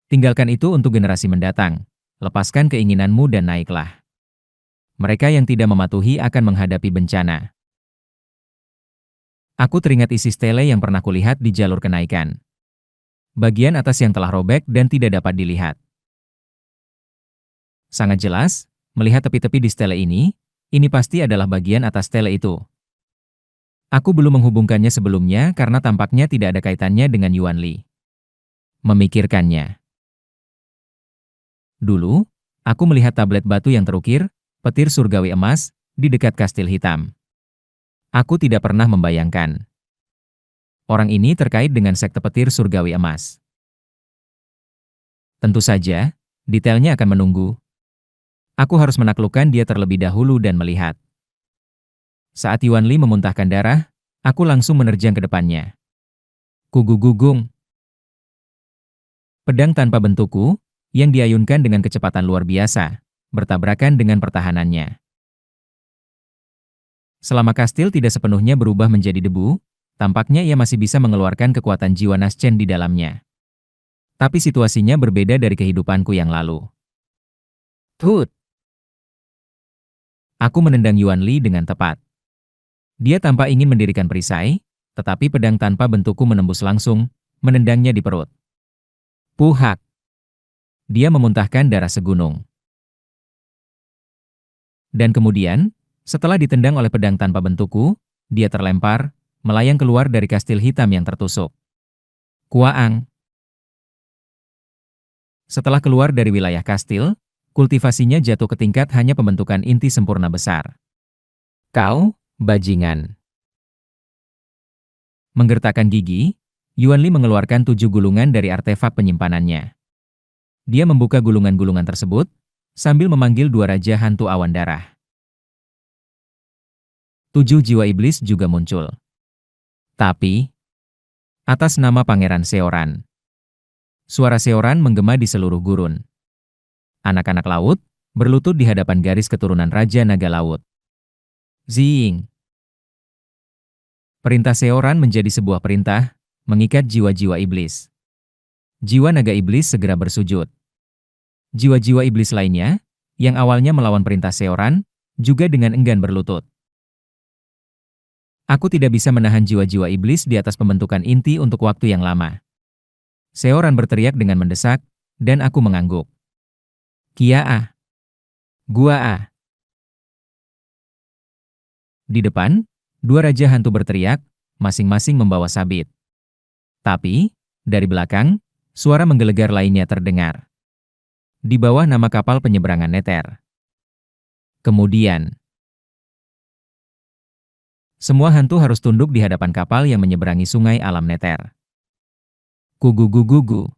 Tinggalkan itu untuk generasi mendatang. Lepaskan keinginanmu dan naiklah. Mereka yang tidak mematuhi akan menghadapi bencana. Aku teringat isi stele yang pernah kulihat di jalur kenaikan. Bagian atas yang telah robek dan tidak dapat dilihat. Sangat jelas, melihat tepi-tepi di stele ini pasti adalah bagian atas stele itu. Aku belum menghubungkannya sebelumnya karena tampaknya tidak ada kaitannya dengan Yuan Li. Memikirkannya. Dulu, aku melihat tablet batu yang terukir, petir surgawi emas, di dekat kastil hitam. Aku tidak pernah membayangkan. Orang ini terkait dengan sekte petir surgawi emas. Tentu saja, detailnya akan menunggu. Aku harus menaklukkan dia terlebih dahulu dan melihat. Saat Yuan Li memuntahkan darah, aku langsung menerjang ke depannya. Kugugugung. Pedang tanpa bentukku, yang diayunkan dengan kecepatan luar biasa, bertabrakan dengan pertahanannya. Selama kastil tidak sepenuhnya berubah menjadi debu, tampaknya ia masih bisa mengeluarkan kekuatan jiwa Naschen di dalamnya. Tapi situasinya berbeda dari kehidupanku yang lalu. Tut! Aku menendang Yuan Li dengan tepat. Dia tanpa ingin mendirikan perisai, tetapi pedang tanpa bentukku menembus langsung, menendangnya di perut. Puhak! Dia memuntahkan darah segunung. Dan kemudian, setelah ditendang oleh pedang tanpa bentukku, dia terlempar, melayang keluar dari kastil hitam yang tertusuk. Kuaang! Setelah keluar dari wilayah kastil, kultivasinya jatuh ke tingkat hanya pembentukan inti sempurna besar. Kau, bajingan. Menggertakkan gigi, Yuan Li mengeluarkan 7 gulungan dari artefak penyimpanannya. Dia membuka gulungan-gulungan tersebut, sambil memanggil 2 raja hantu awan darah. 7 jiwa iblis juga muncul. Tapi, atas nama Pangeran Seoran. Suara Seoran menggema di seluruh gurun. Anak-anak laut, berlutut di hadapan garis keturunan Raja Naga Laut. Zing! Perintah Seoran menjadi sebuah perintah, mengikat jiwa-jiwa iblis. Jiwa naga iblis segera bersujud. Jiwa-jiwa iblis lainnya, yang awalnya melawan perintah Seoran, juga dengan enggan berlutut. Aku tidak bisa menahan jiwa-jiwa iblis di atas pembentukan inti untuk waktu yang lama. Seoran berteriak dengan mendesak, dan aku mengangguk. Kia-ah. Gua-ah. Di depan, 2 raja hantu berteriak, masing-masing membawa sabit. Tapi, dari belakang, suara menggelegar lainnya terdengar. Di bawah nama kapal penyeberangan Nether. Kemudian, semua hantu harus tunduk di hadapan kapal yang menyeberangi sungai alam Nether. Kugugugugu.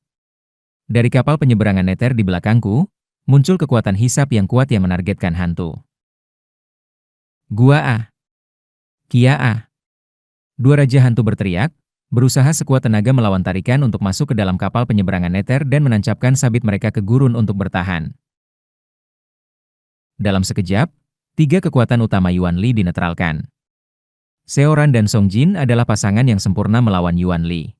Dari kapal penyeberangan Nether di belakangku, muncul kekuatan hisap yang kuat yang menargetkan hantu. Gua-ah. Kia-ah. 2 raja hantu berteriak, berusaha sekuat tenaga melawan tarikan untuk masuk ke dalam kapal penyeberangan Nether dan menancapkan sabit mereka ke gurun untuk bertahan. Dalam sekejap, 3 kekuatan utama Yuan Li dinetralkan. Seoran dan Song Jin adalah pasangan yang sempurna melawan Yuan Li.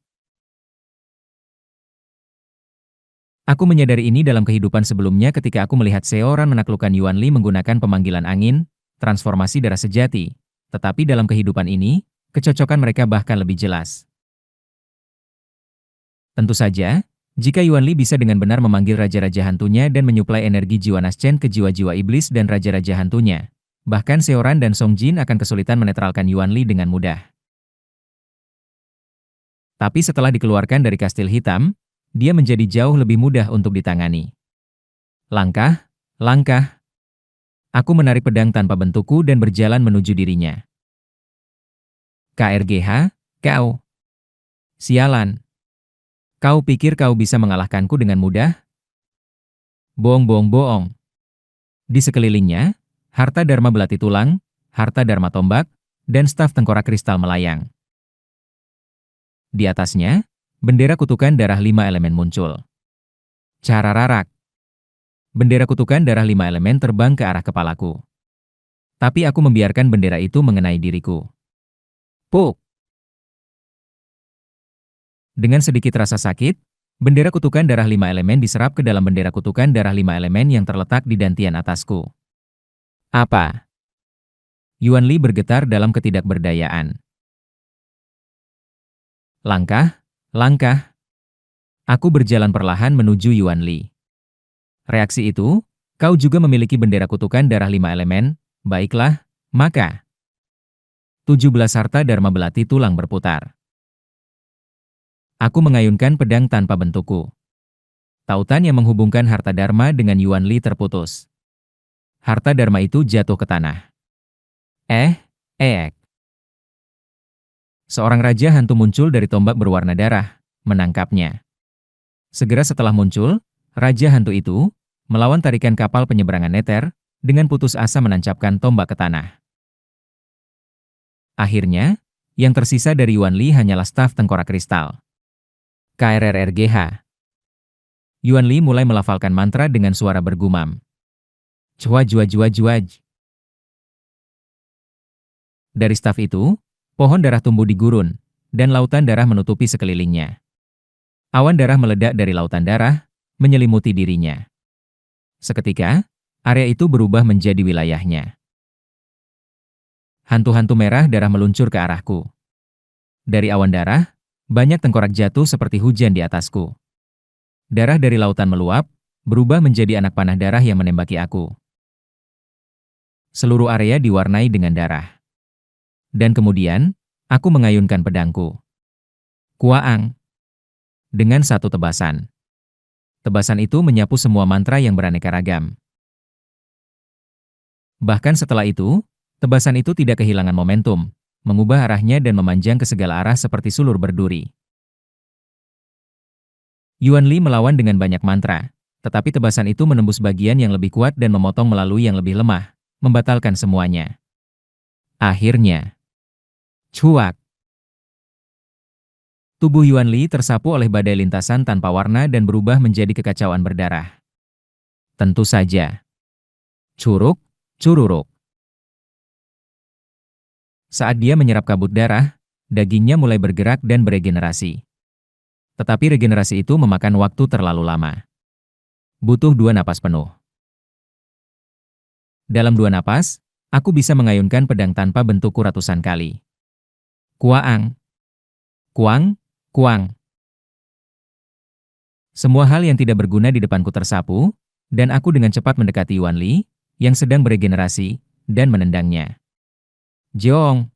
Aku menyadari ini dalam kehidupan sebelumnya ketika aku melihat Seoran menaklukkan Yuan Li menggunakan pemanggilan angin, transformasi darah sejati. Tetapi dalam kehidupan ini, kecocokan mereka bahkan lebih jelas. Tentu saja, jika Yuan Li bisa dengan benar memanggil raja-raja hantunya dan menyuplai energi jiwa Naschen ke jiwa-jiwa iblis dan raja-raja hantunya, bahkan Seoran dan Song Jin akan kesulitan menetralkan Yuan Li dengan mudah. Tapi setelah dikeluarkan dari kastil hitam, dia menjadi jauh lebih mudah untuk ditangani. Langkah, langkah. Aku menarik pedang tanpa bentukku dan berjalan menuju dirinya. KRGH, kau. Sialan. Kau pikir kau bisa mengalahkanku dengan mudah? Bohong-bohong-bohong. Di sekelilingnya, harta dharma belati tulang, harta dharma tombak, dan staf tengkorak kristal melayang. Di atasnya, bendera kutukan darah 5 elemen muncul. Carararak. Bendera kutukan darah 5 elemen terbang ke arah kepalaku. Tapi aku membiarkan bendera itu mengenai diriku. Puk! Dengan sedikit rasa sakit, Bendera kutukan darah 5 elemen diserap ke dalam bendera kutukan darah 5 elemen yang terletak di dantian atasku. Apa? Yuan Li bergetar dalam ketidakberdayaan. Langkah, langkah. Aku berjalan perlahan menuju Yuan Li. Reaksi itu, kau juga memiliki bendera kutukan darah 5 elemen, baiklah, maka 17 harta Dharma Belati tulang berputar. Aku mengayunkan pedang tanpa bentukku. Tautan yang menghubungkan harta Dharma dengan Yuan Li terputus. Harta Dharma itu jatuh ke tanah. Ek. Seorang raja hantu muncul dari tombak berwarna darah, menangkapnya. Segera setelah muncul, raja hantu itu melawan tarikan kapal penyeberangan Nether, dengan putus asa menancapkan tombak ke tanah. Akhirnya, yang tersisa dari Yuan Li hanyalah staf tengkorak kristal. KRRRGH. Yuan Li mulai melafalkan mantra dengan suara bergumam. Juaj. Dari staf itu, pohon darah tumbuh di gurun, dan lautan darah menutupi sekelilingnya. Awan darah meledak dari lautan darah, menyelimuti dirinya. Seketika, area itu berubah menjadi wilayahnya. Hantu-hantu merah darah meluncur ke arahku. Dari awan darah, banyak tengkorak jatuh seperti hujan di atasku. Darah dari lautan meluap, berubah menjadi anak panah darah yang menembaki aku. Seluruh area diwarnai dengan darah. Dan kemudian, aku mengayunkan pedangku. Kuaang. Dengan satu tebasan. Tebasan itu menyapu semua mantra yang beraneka ragam. Bahkan setelah itu, tebasan itu tidak kehilangan momentum, mengubah arahnya dan memanjang ke segala arah seperti sulur berduri. Yuan Li melawan dengan banyak mantra, tetapi tebasan itu menembus bagian yang lebih kuat dan memotong melalui yang lebih lemah, membatalkan semuanya. Akhirnya, cuak. Tubuh Yuan Li tersapu oleh badai lintasan tanpa warna dan berubah menjadi kekacauan berdarah. Tentu saja. Cururuk. Saat dia menyerap kabut darah, dagingnya mulai bergerak dan beregenerasi. Tetapi regenerasi itu memakan waktu terlalu lama. Butuh 2 napas penuh. Dalam 2 napas, aku bisa mengayunkan pedang tanpa bentukku ratusan kali. Kuaang. Kuang. Semua hal yang tidak berguna di depanku tersapu, dan aku dengan cepat mendekati Yuan Li, yang sedang beregenerasi, dan menendangnya. Jeong.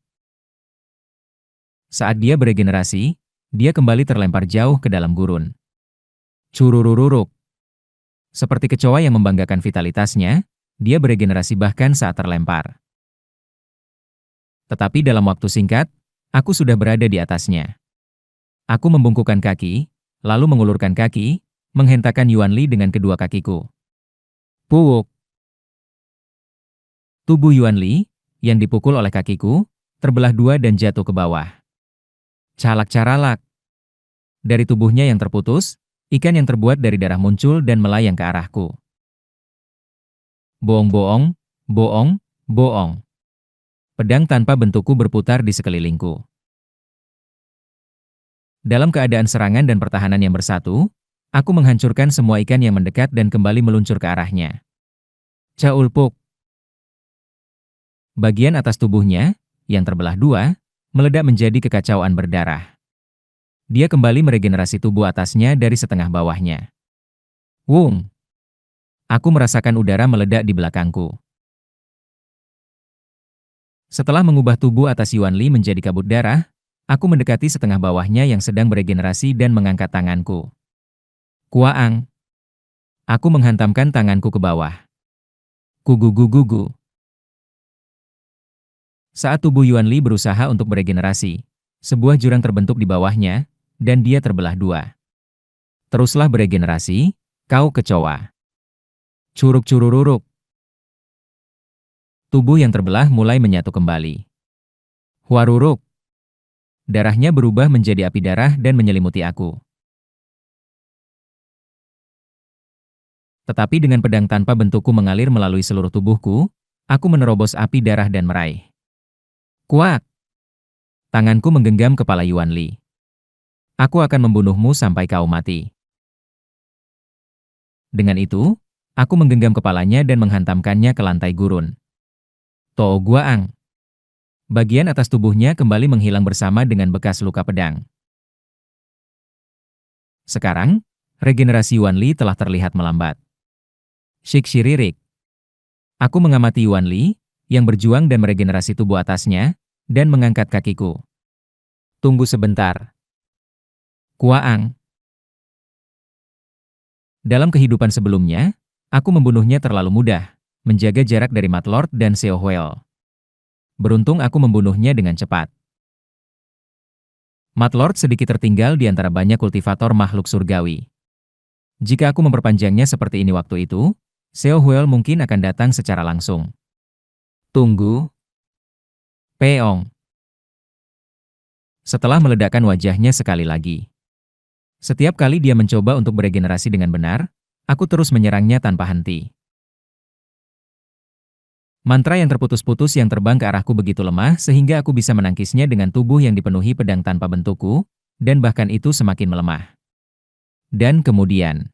Saat dia beregenerasi, dia kembali terlempar jauh ke dalam gurun. Cururururuk. Seperti kecoa yang membanggakan vitalitasnya, dia beregenerasi bahkan saat terlempar. Tetapi dalam waktu singkat, aku sudah berada di atasnya. Aku membungkukkan kaki, lalu mengulurkan kaki, menghentakkan Yuan Li dengan kedua kakiku. Puuk. Tubuh Yuan Li, yang dipukul oleh kakiku, terbelah 2 dan jatuh ke bawah. Calak-caralak. Dari tubuhnya yang terputus, ikan yang terbuat dari darah muncul dan melayang ke arahku. Boong. Pedang tanpa bentukku berputar di sekelilingku. Dalam keadaan serangan dan pertahanan yang bersatu, aku menghancurkan semua ikan yang mendekat dan kembali meluncur ke arahnya. Caulpuk. Bagian atas tubuhnya, yang terbelah 2, meledak menjadi kekacauan berdarah. Dia kembali meregenerasi tubuh atasnya dari setengah bawahnya. Wung. Aku merasakan udara meledak di belakangku. Setelah mengubah tubuh atas Yuan Li menjadi kabut darah, aku mendekati setengah bawahnya yang sedang beregenerasi dan mengangkat tanganku. Kuaang. Aku menghantamkan tanganku ke bawah. Kugugugugu. Saat tubuh Yuan Li berusaha untuk beregenerasi, sebuah jurang terbentuk di bawahnya, dan dia terbelah 2. Teruslah beregenerasi, kau kecoa. Curuk-curururuk. Tubuh yang terbelah mulai menyatu kembali. Huaruruk. Darahnya berubah menjadi api darah dan menyelimuti aku. Tetapi dengan pedang tanpa bentukku mengalir melalui seluruh tubuhku, aku menerobos api darah dan meraih. Kuak! Tanganku menggenggam kepala Yuan Li. Aku akan membunuhmu sampai kau mati. Dengan itu, aku menggenggam kepalanya dan menghantamkannya ke lantai gurun. Too Guaang. Bagian atas tubuhnya kembali menghilang bersama dengan bekas luka pedang. Sekarang, regenerasi Yuan Li telah terlihat melambat. Shik Shiririk. Aku mengamati Yuan Li, yang berjuang dan meregenerasi tubuh atasnya, dan mengangkat kakiku. Tunggu sebentar. Kuaang. Dalam kehidupan sebelumnya, aku membunuhnya terlalu mudah, menjaga jarak dari Mat Lord dan Seo Huel. Beruntung aku membunuhnya dengan cepat. Mat Lord sedikit tertinggal di antara banyak kultivator makhluk surgawi. Jika aku memperpanjangnya seperti ini waktu itu, Seo Huel mungkin akan datang secara langsung. Tunggu. Peong. Setelah meledakkan wajahnya sekali lagi. Setiap kali dia mencoba untuk beregenerasi dengan benar, aku terus menyerangnya tanpa henti. Mantra yang terputus-putus yang terbang ke arahku begitu lemah sehingga aku bisa menangkisnya dengan tubuh yang dipenuhi pedang tanpa bentukku, dan bahkan itu semakin melemah. Dan kemudian,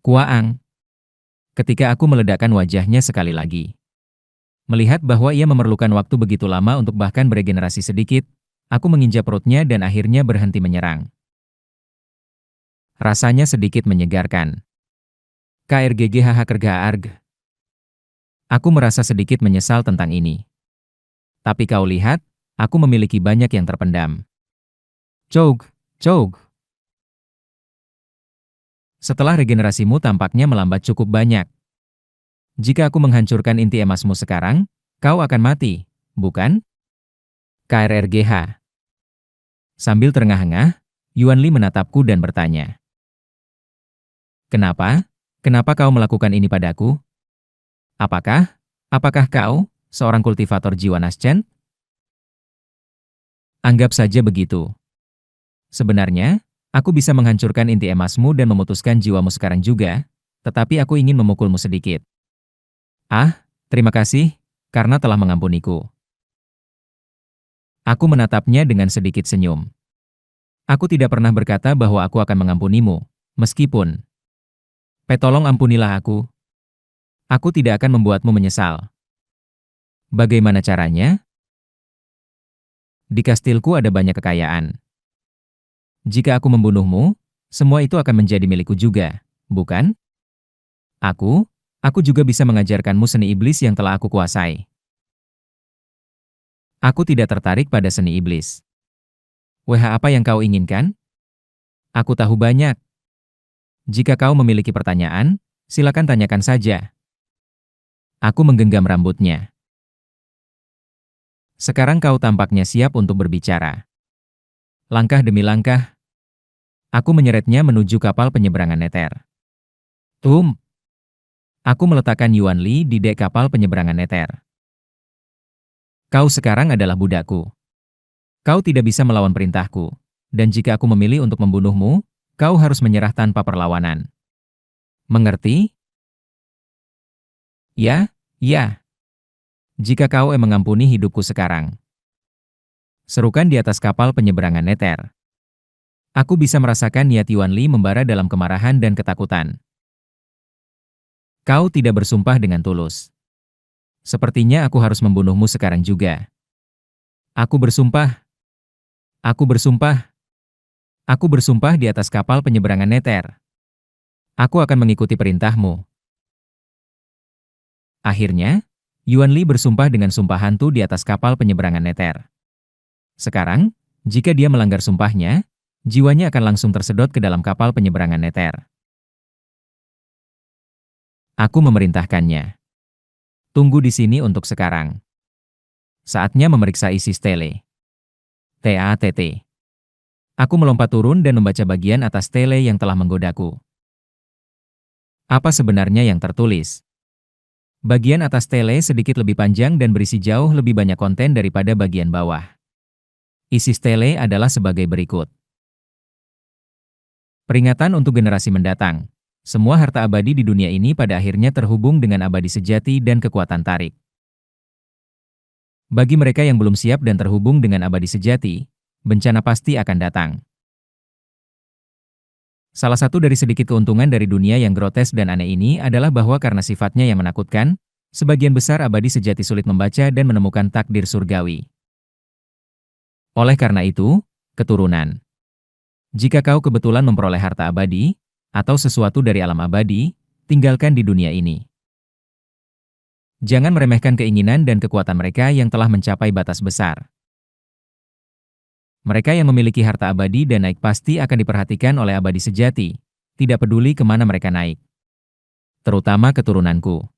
Kuaang. Ketika aku meledakkan wajahnya sekali lagi. Melihat bahwa ia memerlukan waktu begitu lama untuk bahkan beregenerasi sedikit, aku menginjak perutnya dan akhirnya berhenti menyerang. Rasanya sedikit menyegarkan. KRGGHH Kerga Arg. Aku merasa sedikit menyesal tentang ini. Tapi kau lihat, aku memiliki banyak yang terpendam. Choug, Choug. Setelah regenerasimu tampaknya melambat cukup banyak. Jika aku menghancurkan inti emasmu sekarang, kau akan mati, bukan? KRRGH. Sambil terengah-engah, Yuan Li menatapku dan bertanya. Kenapa? Kenapa kau melakukan ini padaku? Apakah kau, seorang kultivator jiwa Naschen? Anggap saja begitu. Sebenarnya, aku bisa menghancurkan inti emasmu dan memutuskan jiwamu sekarang juga, tetapi aku ingin memukulmu sedikit. Ah, terima kasih, karena telah mengampuniku. Aku menatapnya dengan sedikit senyum. Aku tidak pernah berkata bahwa aku akan mengampunimu, meskipun. Tolong ampunilah aku. Aku tidak akan membuatmu menyesal. Bagaimana caranya? Di kastilku ada banyak kekayaan. Jika aku membunuhmu, semua itu akan menjadi milikku juga, bukan? Aku juga bisa mengajarkanmu seni iblis yang telah aku kuasai. Aku tidak tertarik pada seni iblis. Apa yang kau inginkan? Aku tahu banyak. Jika kau memiliki pertanyaan, silakan tanyakan saja. Aku menggenggam rambutnya. Sekarang kau tampaknya siap untuk berbicara. Langkah demi langkah, aku menyeretnya menuju kapal penyeberangan Nether. Aku meletakkan Yuan Li di dek kapal penyeberangan Nether. Kau sekarang adalah budakku. Kau tidak bisa melawan perintahku, dan jika aku memilih untuk membunuhmu, kau harus menyerah tanpa perlawanan. Mengerti? Ya, ya. Jika kau mengampuni hidupku sekarang. Serukan di atas kapal penyeberangan Nether. Aku bisa merasakan niat Yuan Li membara dalam kemarahan dan ketakutan. Kau tidak bersumpah dengan tulus. Sepertinya aku harus membunuhmu sekarang juga. Aku bersumpah. Aku bersumpah. Aku bersumpah di atas kapal penyeberangan Nether. Aku akan mengikuti perintahmu. Akhirnya, Yuan Li bersumpah dengan sumpah hantu di atas kapal penyeberangan Nether. Sekarang, jika dia melanggar sumpahnya, jiwanya akan langsung tersedot ke dalam kapal penyeberangan Nether. Aku memerintahkannya. Tunggu di sini untuk sekarang. Saatnya memeriksa isi stele. TATT. Aku melompat turun dan membaca bagian atas stele yang telah menggodaku. Apa sebenarnya yang tertulis? Bagian atas stele sedikit lebih panjang dan berisi jauh lebih banyak konten daripada bagian bawah. Isi stele adalah sebagai berikut. Peringatan untuk generasi mendatang. Semua harta abadi di dunia ini pada akhirnya terhubung dengan abadi sejati dan kekuatan tarik. Bagi mereka yang belum siap dan terhubung dengan abadi sejati, bencana pasti akan datang. Salah satu dari sedikit keuntungan dari dunia yang grotes dan aneh ini adalah bahwa karena sifatnya yang menakutkan, sebagian besar abadi sejati sulit membaca dan menemukan takdir surgawi. Oleh karena itu, keturunan. Jika kau kebetulan memperoleh harta abadi, atau sesuatu dari alam abadi, tinggalkan di dunia ini. Jangan meremehkan keinginan dan kekuatan mereka yang telah mencapai batas besar. Mereka yang memiliki harta abadi dan naik pasti akan diperhatikan oleh abadi sejati, tidak peduli kemana mereka naik. Terutama keturunanku.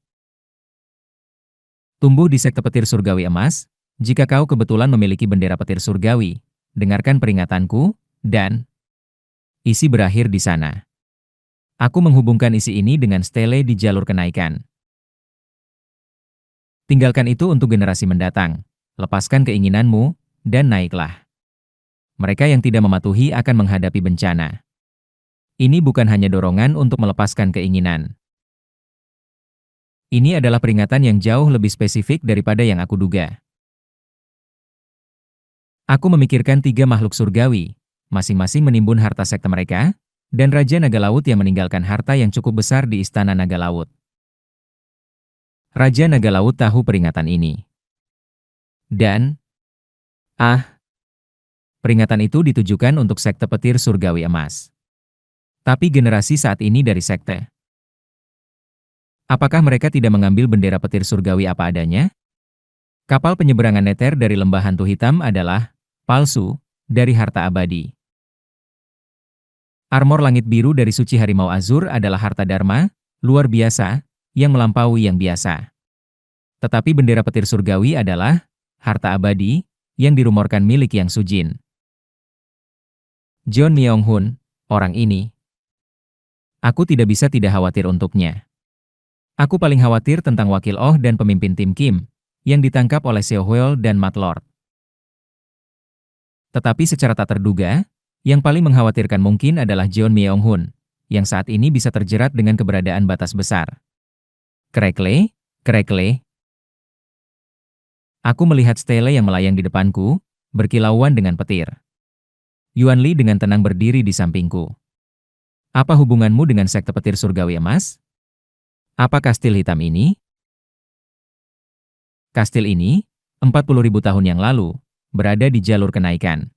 Tumbuh di sekte petir surgawi emas, jika kau kebetulan memiliki bendera petir surgawi, dengarkan peringatanku, dan isi berakhir di sana. Aku menghubungkan isi ini dengan stele di jalur kenaikan. Tinggalkan itu untuk generasi mendatang, lepaskan keinginanmu, dan naiklah. Mereka yang tidak mematuhi akan menghadapi bencana. Ini bukan hanya dorongan untuk melepaskan keinginan. Ini adalah peringatan yang jauh lebih spesifik daripada yang aku duga. Aku memikirkan 3 makhluk surgawi, masing-masing menimbun harta sekte mereka, dan Raja Naga Laut yang meninggalkan harta yang cukup besar di Istana Naga Laut. Raja Naga Laut tahu peringatan ini. Dan, peringatan itu ditujukan untuk sekte petir surgawi emas. Tapi generasi saat ini dari sekte. Apakah mereka tidak mengambil bendera petir surgawi apa adanya? Kapal penyeberangan neter dari lembah hantu hitam adalah palsu dari harta abadi. Armor langit biru dari suci harimau azur adalah harta dharma, luar biasa, yang melampaui yang biasa. Tetapi bendera petir surgawi adalah harta abadi yang dirumorkan milik Yang Sujin. John Myung-hun, orang ini. Aku tidak bisa tidak khawatir untuknya. Aku paling khawatir tentang wakil Oh dan pemimpin tim Kim, yang ditangkap oleh Seo Hwol dan Mat Lord. Tetapi secara tak terduga, yang paling mengkhawatirkan mungkin adalah John Myung-hun, yang saat ini bisa terjerat dengan keberadaan batas besar. Krekle, krekle. Aku melihat stele yang melayang di depanku, berkilauan dengan petir. Yuan Li dengan tenang berdiri di sampingku. Apa hubunganmu dengan sekte petir surgawi emas? Apa kastil hitam ini? Kastil ini, 40.000 tahun yang lalu, berada di jalur kenaikan.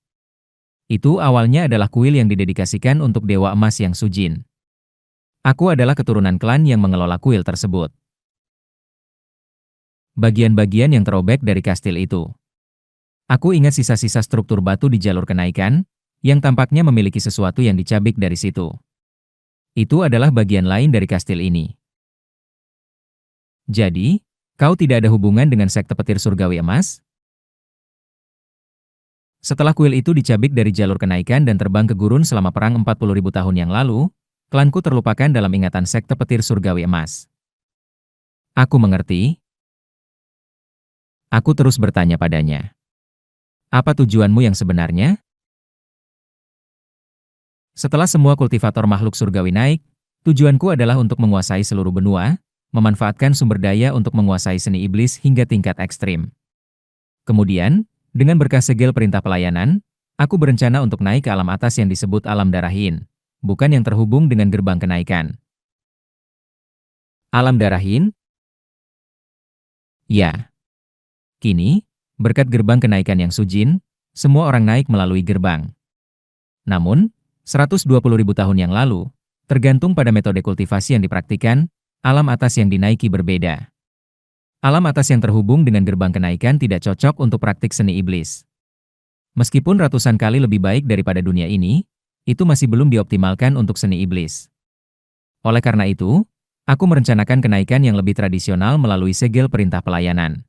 Itu awalnya adalah kuil yang didedikasikan untuk Dewa Emas Yang Sujin. Aku adalah keturunan klan yang mengelola kuil tersebut. Bagian-bagian yang terobek dari kastil itu. Aku ingat sisa-sisa struktur batu di jalur kenaikan, yang tampaknya memiliki sesuatu yang dicabik dari situ. Itu adalah bagian lain dari kastil ini. Jadi, kau tidak ada hubungan dengan sekte petir surgawi emas? Setelah kuil itu dicabik dari jalur kenaikan dan terbang ke gurun selama perang 40.000 tahun yang lalu, klanku terlupakan dalam ingatan sekte petir surgawi emas. Aku mengerti. Aku terus bertanya padanya. Apa tujuanmu yang sebenarnya? Setelah semua kultivator makhluk surgawi naik, tujuanku adalah untuk menguasai seluruh benua, memanfaatkan sumber daya untuk menguasai seni iblis hingga tingkat ekstrim. Kemudian, dengan berkah segel perintah pelayanan, aku berencana untuk naik ke alam atas yang disebut alam darahin, bukan yang terhubung dengan gerbang kenaikan. Alam darahin? Ya. Kini, berkat gerbang kenaikan Yang Sujin, semua orang naik melalui gerbang. Namun, 120.000 tahun yang lalu, tergantung pada metode kultivasi yang dipraktikkan, alam atas yang dinaiki berbeda. Alam atas yang terhubung dengan gerbang kenaikan tidak cocok untuk praktik seni iblis. Meskipun ratusan kali lebih baik daripada dunia ini, itu masih belum dioptimalkan untuk seni iblis. Oleh karena itu, aku merencanakan kenaikan yang lebih tradisional melalui segel perintah pelayanan.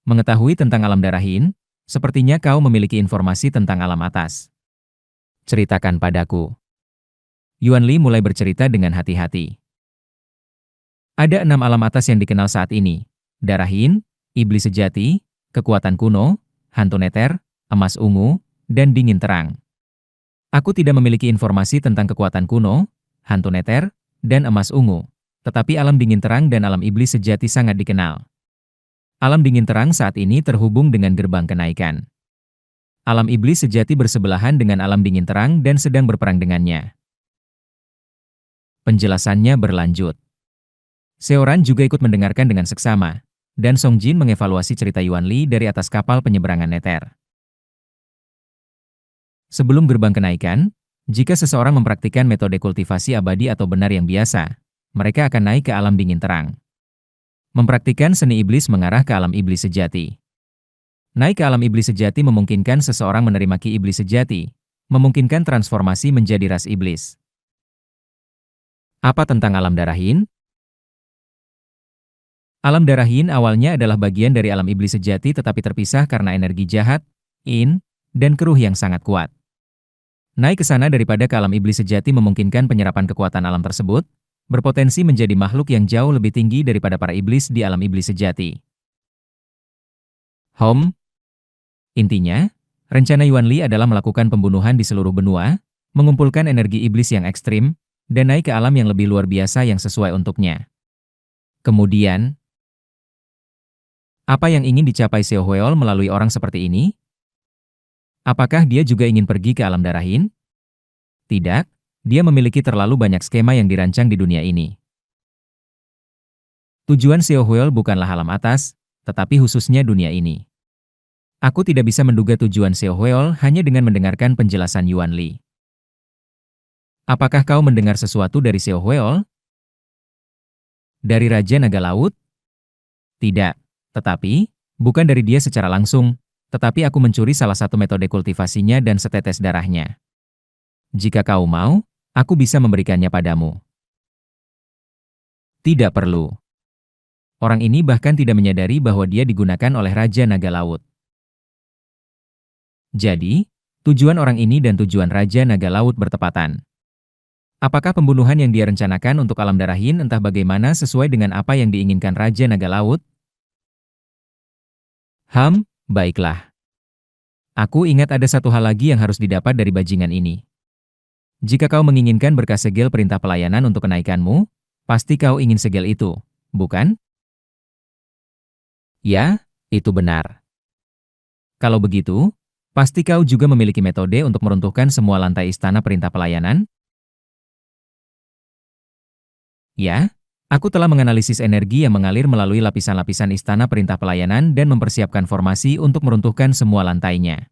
Mengetahui tentang alam darahin, sepertinya kau memiliki informasi tentang alam atas. Ceritakan padaku. Yuan Li mulai bercerita dengan hati-hati. Ada 6 alam atas yang dikenal saat ini. Darahin, iblis sejati, kekuatan kuno, hantu neter, emas ungu, dan dingin terang. Aku tidak memiliki informasi tentang kekuatan kuno, hantu neter, dan emas ungu, tetapi alam dingin terang dan alam iblis sejati sangat dikenal. Alam dingin terang saat ini terhubung dengan gerbang kenaikan. Alam iblis sejati bersebelahan dengan alam dingin terang dan sedang berperang dengannya. Penjelasannya berlanjut. Seoran juga ikut mendengarkan dengan seksama, dan Song Jin mengevaluasi cerita Yuan Li dari atas kapal penyeberangan neter. Sebelum gerbang kenaikan, jika seseorang mempraktikkan metode kultivasi abadi atau benar yang biasa, mereka akan naik ke alam dingin terang. Mempraktikkan seni iblis mengarah ke alam iblis sejati. Naik ke alam iblis sejati memungkinkan seseorang menerima ki iblis sejati, memungkinkan transformasi menjadi ras iblis. Apa tentang alam darahin? Alam darahin awalnya adalah bagian dari alam iblis sejati tetapi terpisah karena energi jahat, yin, dan keruh yang sangat kuat. Naik ke sana daripada ke alam iblis sejati memungkinkan penyerapan kekuatan alam tersebut, berpotensi menjadi makhluk yang jauh lebih tinggi daripada para iblis di alam iblis sejati. Intinya, rencana Yuan Li adalah melakukan pembunuhan di seluruh benua, mengumpulkan energi iblis yang ekstrim, dan naik ke alam yang lebih luar biasa yang sesuai untuknya. Kemudian, apa yang ingin dicapai Xiao Hueol melalui orang seperti ini? Apakah dia juga ingin pergi ke alam darahin? Tidak, dia memiliki terlalu banyak skema yang dirancang di dunia ini. Tujuan Xiao Hueol bukanlah alam atas, tetapi khususnya dunia ini. Aku tidak bisa menduga tujuan Xiao Hueol hanya dengan mendengarkan penjelasan Yuan Li. Apakah kau mendengar sesuatu dari Xiao Hueol? Dari Raja Naga Laut? Tidak, tetapi, bukan dari dia secara langsung, tetapi aku mencuri salah satu metode kultivasinya dan setetes darahnya. Jika kau mau, aku bisa memberikannya padamu. Tidak perlu. Orang ini bahkan tidak menyadari bahwa dia digunakan oleh Raja Naga Laut. Jadi, tujuan orang ini dan tujuan Raja Naga Laut bertepatan. Apakah pembunuhan yang dia rencanakan untuk alam darahin entah bagaimana sesuai dengan apa yang diinginkan Raja Naga Laut? Baiklah. Aku ingat ada satu hal lagi yang harus didapat dari bajingan ini. Jika kau menginginkan berkas segel perintah pelayanan untuk kenaikanmu, pasti kau ingin segel itu, bukan? Ya, itu benar. Kalau begitu, pasti kau juga memiliki metode untuk meruntuhkan semua lantai istana perintah pelayanan? Ya, aku telah menganalisis energi yang mengalir melalui lapisan-lapisan istana perintah pelayanan dan mempersiapkan formasi untuk meruntuhkan semua lantainya.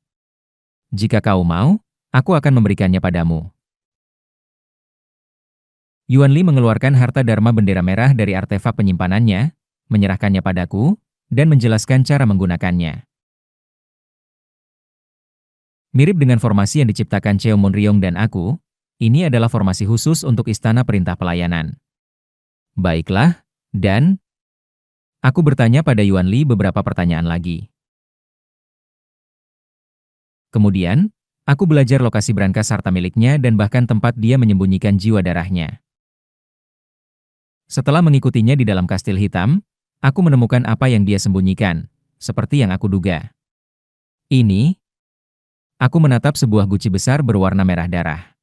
Jika kau mau, aku akan memberikannya padamu. Yuan Li mengeluarkan harta Dharma bendera merah dari artefak penyimpanannya, menyerahkannya padaku, dan menjelaskan cara menggunakannya. Mirip dengan formasi yang diciptakan Cheo Munryong dan aku, ini adalah formasi khusus untuk istana perintah pelayanan. Baiklah, dan aku bertanya pada Yuan Li beberapa pertanyaan lagi. Kemudian, aku belajar lokasi brankas harta miliknya dan bahkan tempat dia menyembunyikan jiwa darahnya. Setelah mengikutinya di dalam kastil hitam, aku menemukan apa yang dia sembunyikan, seperti yang aku duga. Ini, aku menatap sebuah guci besar berwarna merah darah.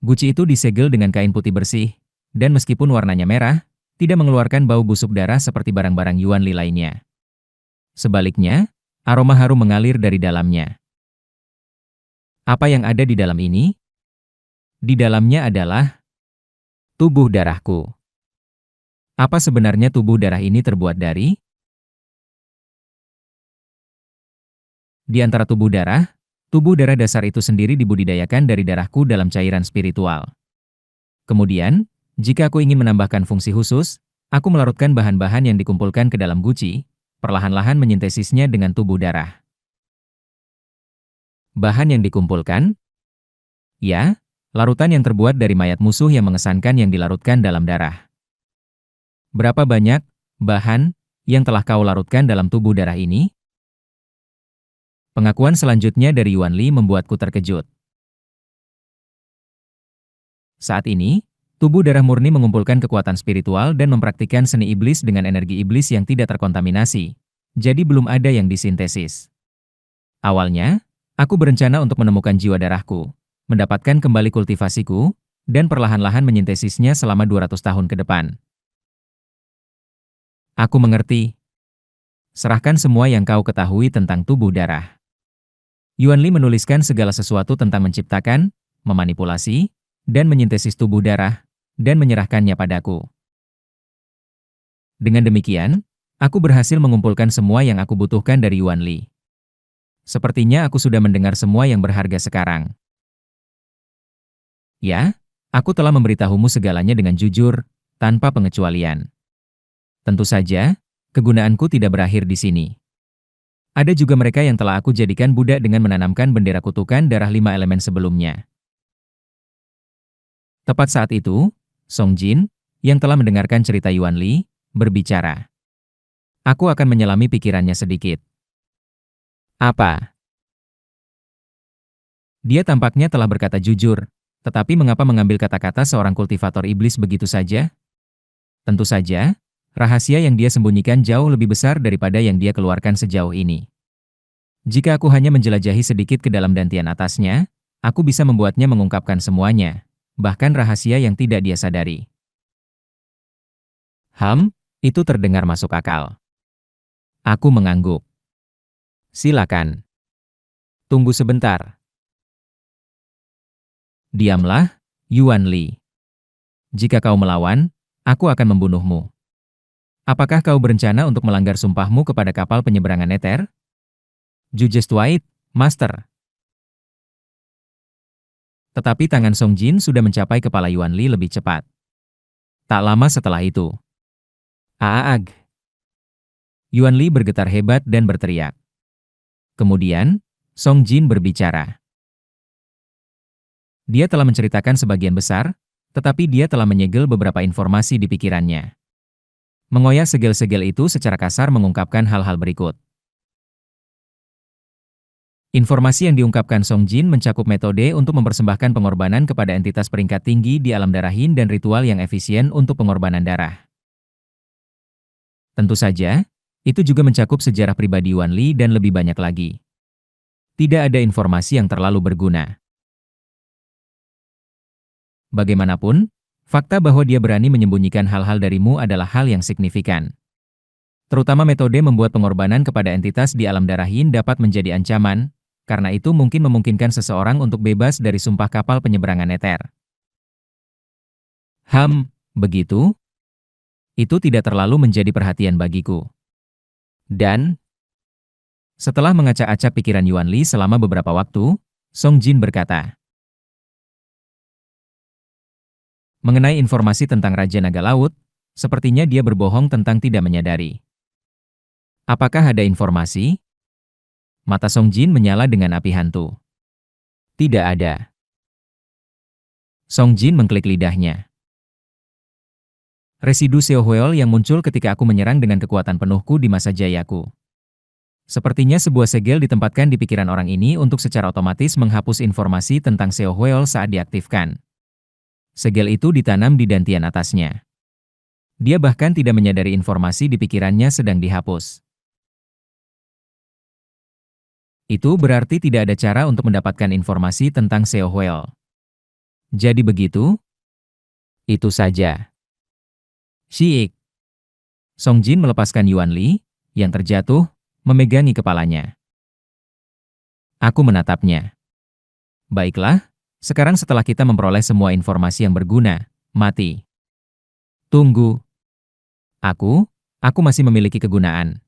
Guci itu disegel dengan kain putih bersih, dan meskipun warnanya merah, tidak mengeluarkan bau busuk darah seperti barang-barang Yuan Li lainnya. Sebaliknya, aroma harum mengalir dari dalamnya. Apa yang ada di dalam ini? Di dalamnya adalah tubuh darahku. Apa sebenarnya tubuh darah ini terbuat dari? Di antara tubuh darah dasar itu sendiri dibudidayakan dari darahku dalam cairan spiritual. Kemudian, jika aku ingin menambahkan fungsi khusus, aku melarutkan bahan-bahan yang dikumpulkan ke dalam guci, perlahan-lahan menyintesisnya dengan tubuh darah. Bahan yang dikumpulkan? Ya, larutan yang terbuat dari mayat musuh yang mengesankan yang dilarutkan dalam darah. Berapa banyak bahan yang telah kau larutkan dalam tubuh darah ini? Pengakuan selanjutnya dari Yuan Li membuatku terkejut. Saat ini, tubuh darah murni mengumpulkan kekuatan spiritual dan mempraktikkan seni iblis dengan energi iblis yang tidak terkontaminasi, jadi belum ada yang disintesis. Awalnya, aku berencana untuk menemukan jiwa darahku, mendapatkan kembali kultivasiku, dan perlahan-lahan menyintesisnya selama 200 tahun ke depan. Aku mengerti. Serahkan semua yang kau ketahui tentang tubuh darah. Yuan Li menuliskan segala sesuatu tentang menciptakan, memanipulasi, dan menyintesis tubuh darah, dan menyerahkannya padaku. Dengan demikian, aku berhasil mengumpulkan semua yang aku butuhkan dari Yuan Li. Sepertinya aku sudah mendengar semua yang berharga sekarang. Ya, aku telah memberitahumu segalanya dengan jujur, tanpa pengecualian. Tentu saja, kegunaanku tidak berakhir di sini. Ada juga mereka yang telah aku jadikan budak dengan menanamkan bendera kutukan darah 5 elemen sebelumnya. Tepat saat itu, Song Jin, yang telah mendengarkan cerita Yuan Li, berbicara. Aku akan menyelami pikirannya sedikit. Apa? Dia tampaknya telah berkata jujur, tetapi mengapa mengambil kata-kata seorang kultivator iblis begitu saja? Tentu saja, rahasia yang dia sembunyikan jauh lebih besar daripada yang dia keluarkan sejauh ini. Jika aku hanya menjelajahi sedikit ke dalam dantian atasnya, aku bisa membuatnya mengungkapkan semuanya, bahkan rahasia yang tidak dia sadari. Itu terdengar masuk akal. Aku mengangguk. Silakan. Tunggu sebentar. Diamlah, Yuan Li. Jika kau melawan, aku akan membunuhmu. Apakah kau berencana untuk melanggar sumpahmu kepada kapal penyeberangan Nether? You just wait, Master. Tetapi tangan Song Jin sudah mencapai kepala Yuan Li lebih cepat. Tak lama setelah itu. Aag. Yuan Li bergetar hebat dan berteriak. Kemudian, Song Jin berbicara. Dia telah menceritakan sebagian besar, tetapi dia telah menyegel beberapa informasi di pikirannya. Mengoyak segel-segel itu secara kasar mengungkapkan hal-hal berikut. Informasi yang diungkapkan Song Jin mencakup metode untuk mempersembahkan pengorbanan kepada entitas peringkat tinggi di alam darah Yin dan ritual yang efisien untuk pengorbanan darah. Tentu saja, itu juga mencakup sejarah pribadi Yuan Li dan lebih banyak lagi. Tidak ada informasi yang terlalu berguna. Bagaimanapun, fakta bahwa dia berani menyembunyikan hal-hal darimu adalah hal yang signifikan. Terutama metode membuat pengorbanan kepada entitas di alam darah Yin dapat menjadi ancaman, karena itu mungkin memungkinkan seseorang untuk bebas dari sumpah kapal penyeberangan Nether. Begitu? Itu tidak terlalu menjadi perhatian bagiku. Dan, setelah mengacak-acak pikiran Yuan Li selama beberapa waktu, Song Jin berkata, mengenai informasi tentang Raja Naga Laut, sepertinya dia berbohong tentang tidak menyadari. Apakah ada informasi? Mata Song Jin menyala dengan api hantu. Tidak ada. Song Jin mengklik lidahnya. Residu Seo Hueol yang muncul ketika aku menyerang dengan kekuatan penuhku di masa jayaku. Sepertinya sebuah segel ditempatkan di pikiran orang ini untuk secara otomatis menghapus informasi tentang Seo Hueol saat diaktifkan. Segel itu ditanam di dantian atasnya. Dia bahkan tidak menyadari informasi di pikirannya sedang dihapus. Itu berarti tidak ada cara untuk mendapatkan informasi tentang Seo Hueol. Jadi begitu? Itu saja. Shiik. Song Jin melepaskan Yuan Li, yang terjatuh, memegangi kepalanya. Aku menatapnya. Baiklah, sekarang setelah kita memperoleh semua informasi yang berguna, mati. Tunggu. Aku masih memiliki kegunaan.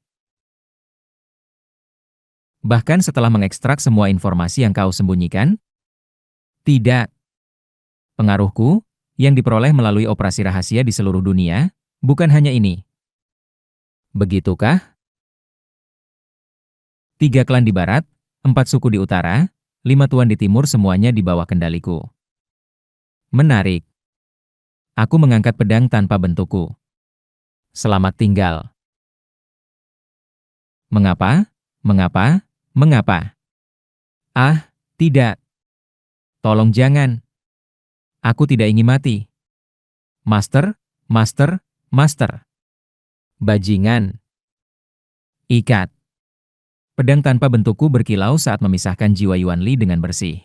Bahkan setelah mengekstrak semua informasi yang kau sembunyikan? Tidak. Pengaruhku, yang diperoleh melalui operasi rahasia di seluruh dunia, bukan hanya ini. Begitukah? 3 klan di barat, 4 suku di utara, 5 tuan di timur semuanya di bawah kendaliku. Menarik. Aku mengangkat pedang tanpa bentukku. Selamat tinggal. Mengapa? Tidak. Tolong jangan. Aku tidak ingin mati. Master. Bajingan. Ikat. Pedang tanpa bentukku berkilau saat memisahkan jiwa Yuan Li dengan bersih.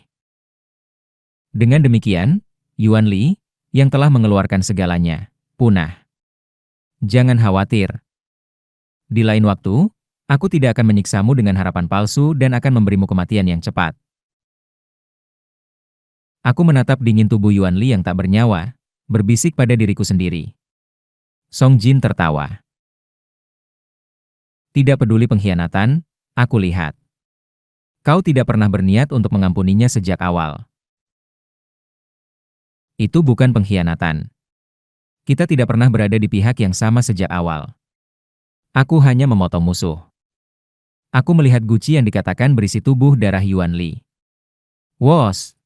Dengan demikian, Yuan Li, yang telah mengeluarkan segalanya, punah. Jangan khawatir. Di lain waktu, Aku tidak akan menyiksamu dengan harapan palsu dan akan memberimu kematian yang cepat. Aku menatap dingin tubuh Yuan Li yang tak bernyawa, berbisik pada diriku sendiri. Song Jin tertawa. Tidak peduli pengkhianatan, aku lihat. Kau tidak pernah berniat untuk mengampuninya sejak awal. Itu bukan pengkhianatan. Kita tidak pernah berada di pihak yang sama sejak awal. Aku hanya memotong musuh. Aku melihat guci yang dikatakan berisi tubuh darah Yuan Li. Wos!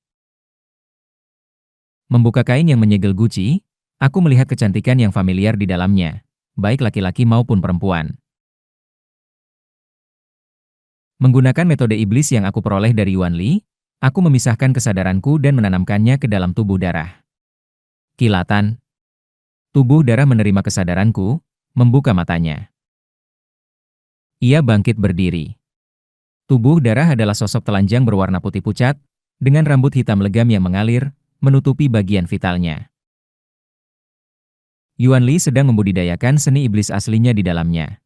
Membuka kain yang menyegel guci, aku melihat kecantikan yang familiar di dalamnya, baik laki-laki maupun perempuan. Menggunakan metode iblis yang aku peroleh dari Yuan Li, aku memisahkan kesadaranku dan menanamkannya ke dalam tubuh darah. Kilatan. Tubuh darah menerima kesadaranku, membuka matanya. Ia bangkit berdiri. Tubuh darah adalah sosok telanjang berwarna putih pucat, dengan rambut hitam legam yang mengalir, menutupi bagian vitalnya. Yuan Li sedang membudidayakan seni iblis aslinya di dalamnya.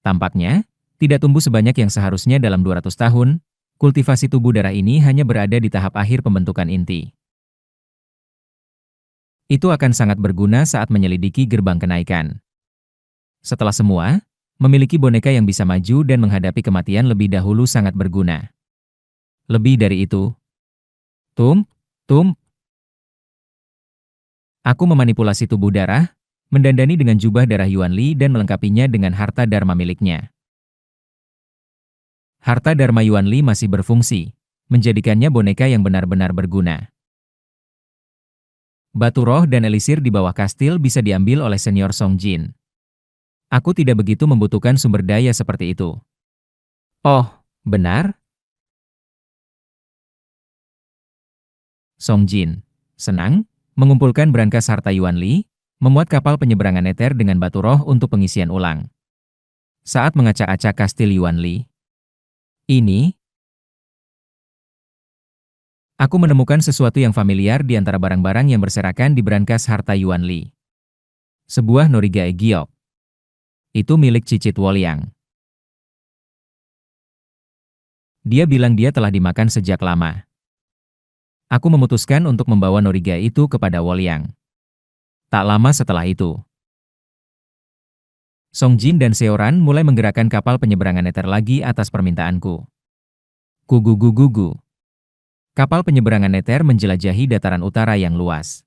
Tampaknya, tidak tumbuh sebanyak yang seharusnya dalam 200 tahun, kultivasi tubuh darah ini hanya berada di tahap akhir pembentukan inti. Itu akan sangat berguna saat menyelidiki gerbang kenaikan. Setelah semua, memiliki boneka yang bisa maju dan menghadapi kematian lebih dahulu sangat berguna. Lebih dari itu, tum, tum. Aku memanipulasi tubuh darah, mendandani dengan jubah darah Yuan Li dan melengkapinya dengan harta dharma miliknya. Harta dharma Yuan Li masih berfungsi, menjadikannya boneka yang benar-benar berguna. Batu roh dan elisir di bawah kastil bisa diambil oleh senior Song Jin. Aku tidak begitu membutuhkan sumber daya seperti itu. Oh, benar? Song Jin, senang, mengumpulkan brankas harta Yuan Li, memuat kapal penyeberangan Nether dengan batu roh untuk pengisian ulang. Saat mengacak-acak kastil Yuan Li, aku menemukan sesuatu yang familiar di antara barang-barang yang berserakan di brankas harta Yuan Li. Sebuah Norigae giok. Itu milik Cicit Wolyang. Dia bilang dia telah dimakan sejak lama. Aku memutuskan untuk membawa Norigae itu kepada Wolyang. Tak lama setelah itu, Song Jin dan Seoran mulai menggerakkan kapal penyeberangan Nether lagi atas permintaanku. Gugu-gugu-gugu. Kapal penyeberangan Nether menjelajahi dataran utara yang luas.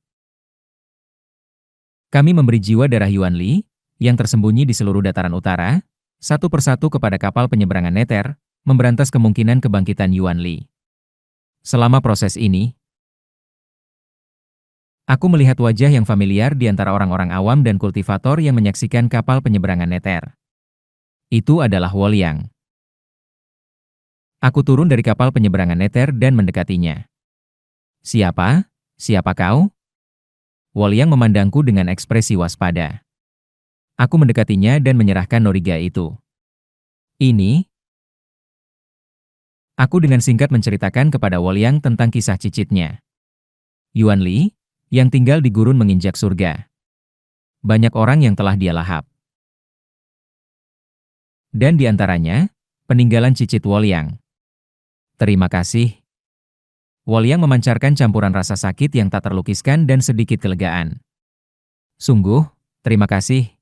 Kami memberi jiwa darah Yuan Li, yang tersembunyi di seluruh dataran utara, satu persatu kepada kapal penyeberangan Nether, memberantas kemungkinan kebangkitan Yuan Li. Selama proses ini, aku melihat wajah yang familiar di antara orang-orang awam dan kultivator yang menyaksikan kapal penyeberangan Nether. Itu adalah Wolyang. Aku turun dari kapal penyeberangan Nether dan mendekatinya. Siapa? Siapa kau? Wolyang memandangku dengan ekspresi waspada. Aku mendekatinya dan menyerahkan Norigae itu. Ini? Aku dengan singkat menceritakan kepada Wolyang tentang kisah cicitnya. Yuan Li, yang tinggal di gurun menginjak surga. Banyak orang yang telah dia lahap. Dan di antaranya, peninggalan cicit Wolyang. Terima kasih. Wolyang memancarkan campuran rasa sakit yang tak terlukiskan dan sedikit kelegaan. Sungguh, terima kasih.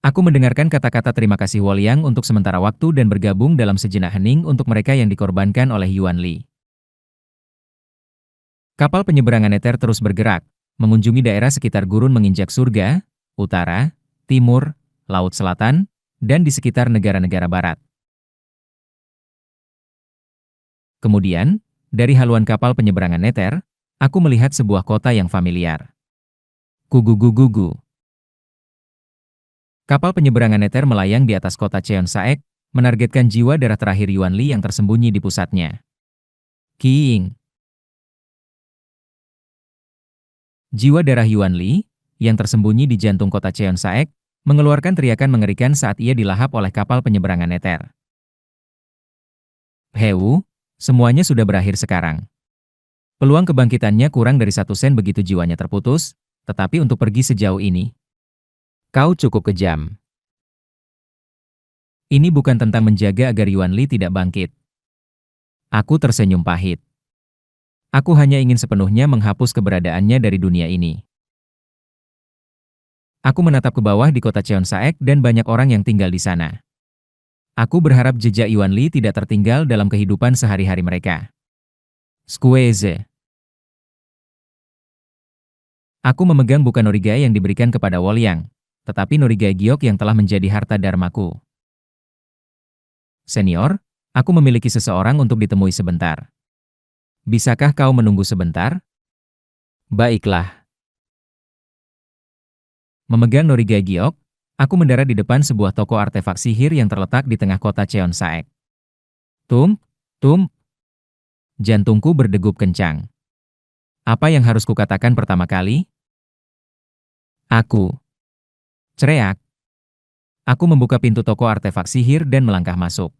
Aku mendengarkan kata-kata terima kasih Wolyang untuk sementara waktu dan bergabung dalam sejenak hening untuk mereka yang dikorbankan oleh Yuan Li. Kapal penyeberangan Nether terus bergerak, mengunjungi daerah sekitar gurun menginjak surga, utara, timur, laut selatan, dan di sekitar negara-negara barat. Kemudian, dari haluan kapal penyeberangan Nether, aku melihat sebuah kota yang familiar. Gugu-gugu-gugu. Kapal penyeberangan Nether melayang di atas kota Cheonsaek, menargetkan jiwa darah terakhir Yuan Li yang tersembunyi di pusatnya. Kiing. Jiwa darah Yuan Li, yang tersembunyi di jantung kota Cheonsaek, mengeluarkan teriakan mengerikan saat ia dilahap oleh kapal penyeberangan Nether. Heu, semuanya sudah berakhir sekarang. Peluang kebangkitannya kurang dari 1 sen begitu jiwanya terputus, tetapi untuk pergi sejauh ini, Kau cukup kejam. Ini bukan tentang menjaga agar Yuan Li tidak bangkit. Aku tersenyum pahit. Aku hanya ingin sepenuhnya menghapus keberadaannya dari dunia ini. Aku menatap ke bawah di kota Cheonsaek dan banyak orang yang tinggal di sana. Aku berharap jejak Yuan Li tidak tertinggal dalam kehidupan sehari-hari mereka. Squeeze. Aku memegang bukan Norigai yang diberikan kepada Wolyang, tetapi Norigai Giok yang telah menjadi harta dharmaku. Senior, aku memiliki seseorang untuk ditemui sebentar. Bisakah kau menunggu sebentar? Baiklah. Memegang Norigai Giok, aku mendarat di depan sebuah toko artefak sihir yang terletak di tengah kota Cheonsaek. Tum, tum. Jantungku berdegup kencang. Apa yang harus kukatakan pertama kali? Aku. Cereak. Aku membuka pintu toko artefak sihir dan melangkah masuk.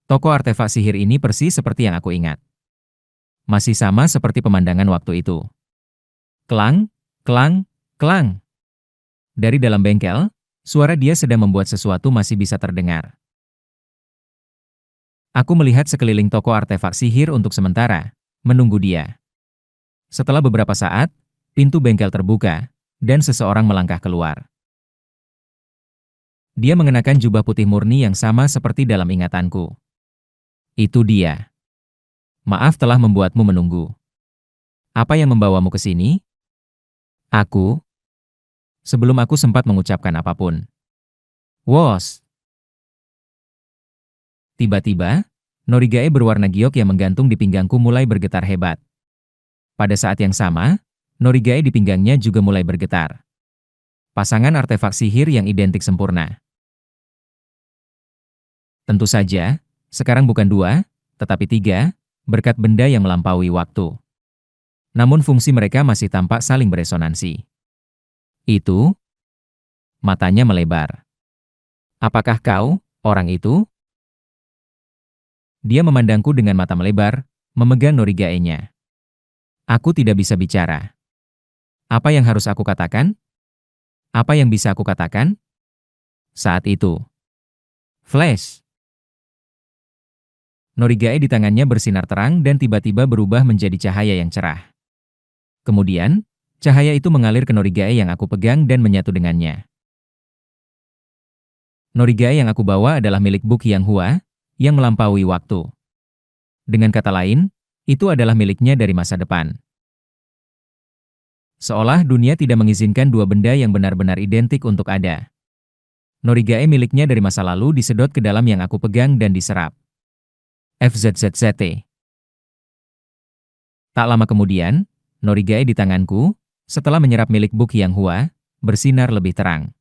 Toko artefak sihir ini persis seperti yang aku ingat. Masih sama seperti pemandangan waktu itu. Kelang, kelang, kelang. Dari dalam bengkel, suara dia sedang membuat sesuatu masih bisa terdengar. Aku melihat sekeliling toko artefak sihir untuk sementara, menunggu dia. Setelah beberapa saat, pintu bengkel terbuka, dan seseorang melangkah keluar. Dia mengenakan jubah putih murni yang sama seperti dalam ingatanku. Itu dia. Maaf telah membuatmu menunggu. Apa yang membawamu ke sini? Aku. Sebelum aku sempat mengucapkan apapun. Wos. Tiba-tiba, Norigai berwarna giok yang menggantung di pinggangku mulai bergetar hebat. Pada saat yang sama, Norigai di pinggangnya juga mulai bergetar. Pasangan artefak sihir yang identik sempurna. Tentu saja, sekarang bukan 2, tetapi 3, berkat benda yang melampaui waktu. Namun fungsi mereka masih tampak saling beresonansi. Itu? Matanya melebar. Apakah kau, orang itu? Dia memandangku dengan mata melebar, memegang Norigai-nya. Aku tidak bisa bicara. Apa yang harus aku katakan? Apa yang bisa aku katakan? Saat itu. Flash. Norigai di tangannya bersinar terang dan tiba-tiba berubah menjadi cahaya yang cerah. Kemudian, cahaya itu mengalir ke Norigai yang aku pegang dan menyatu dengannya. Norigai yang aku bawa adalah milik Buk Yang Hua, yang melampaui waktu. Dengan kata lain, itu adalah miliknya dari masa depan. Seolah dunia tidak mengizinkan dua benda yang benar-benar identik untuk ada. Norigai miliknya dari masa lalu disedot ke dalam yang aku pegang dan diserap. FZZZT. Tak lama kemudian, Norigai di tanganku, setelah menyerap milik Buk Yang Hua, bersinar lebih terang.